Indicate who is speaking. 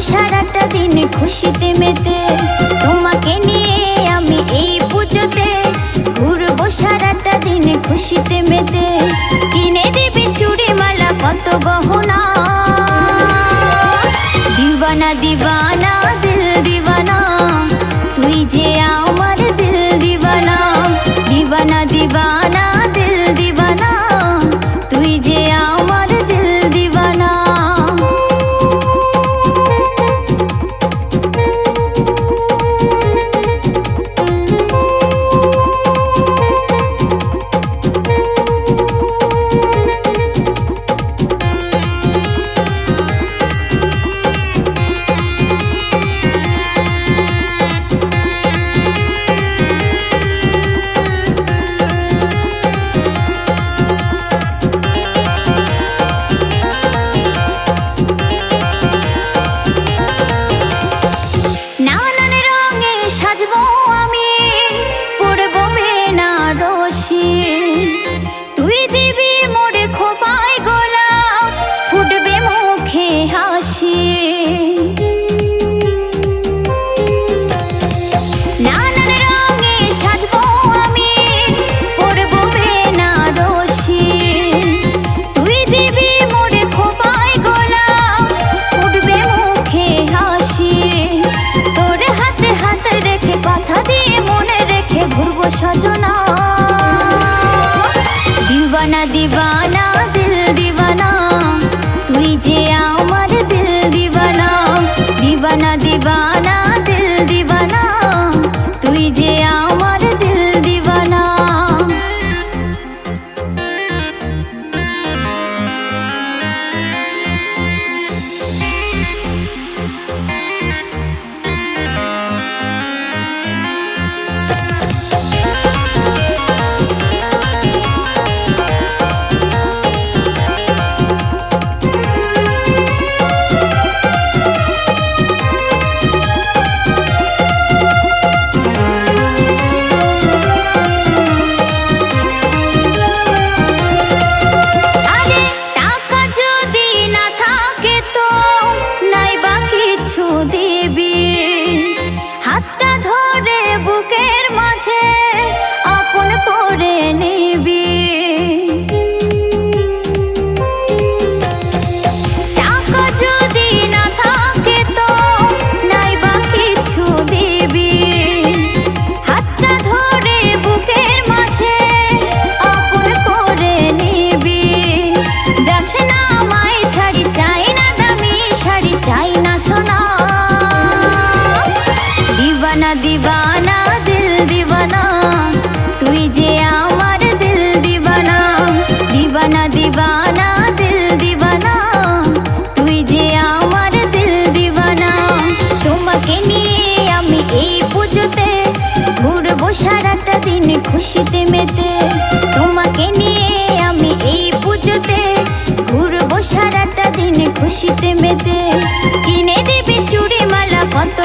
Speaker 1: সারাটা দিন খুশিতে মেতে, তোমাকে নিয়ে আমি এই পুজোতে ঘুরবো সারাটা দিন খুশিতে মেতে। কিনে দিবি চুড়ি মালা কত গহনা, দিওয়ানা দিওয়ানা দিল দিওয়ানা, তুই যে আমার দিল দিওয়ানা। দিওয়ানা দিওয়ানা দিল দিওয়ানা, তুই যে আমার দিল দিওয়ানা। তুই দিবি মোরে খোপায় গোলাপ, ফুটবে মুখে হাসি। নানান রঙে সাজবো আমি, পরবো বেনারসি। তুই দিবি মোরে খোপায় গোলাপ, ফুটবে মুখে হাসি। তোর হাতে হাত রেখে কথা দিয়ে মনে রেখে ঘুরবো সজনা। দিওয়ানা দিওয়ানা দিল দিওয়ানা, তুই যে আমার দিল দিওয়ানা। দিওয়ানা দিওয়ানা দিল দিওয়ানা, তুই যে আমার দিল দিওয়ানা। হাতটা ধরে বুকের মাঝে আপন করে নিবি। টাকা যদি না থাকে তো নাই বা কিছু দিবি। হাতটা ধরে বুকের মাঝে আপন করে নিবি। যাস না আমায় ছাড়ি, চাই না দামি শাড়ি, চাই না সোনা। দিওয়ানা দিওয়ানা দিল দিওয়ানা, তুই যে আমার দিল দিওয়ানা। দিওয়ানা দিওয়ানা দিল দিওয়ানা, তুই যে আমার দিল দিওয়ানা। তোমাকে নিয়ে আমি এই পুজোতে ঘুরবো সারাটা দিন খুশিতে মেতে। তোমাকে নিয়ে আমি এই পুজোতে ঘুরবো সারাটা দিন খুশিতে মেতে। কিনে দিবি চুড়ি মালা কত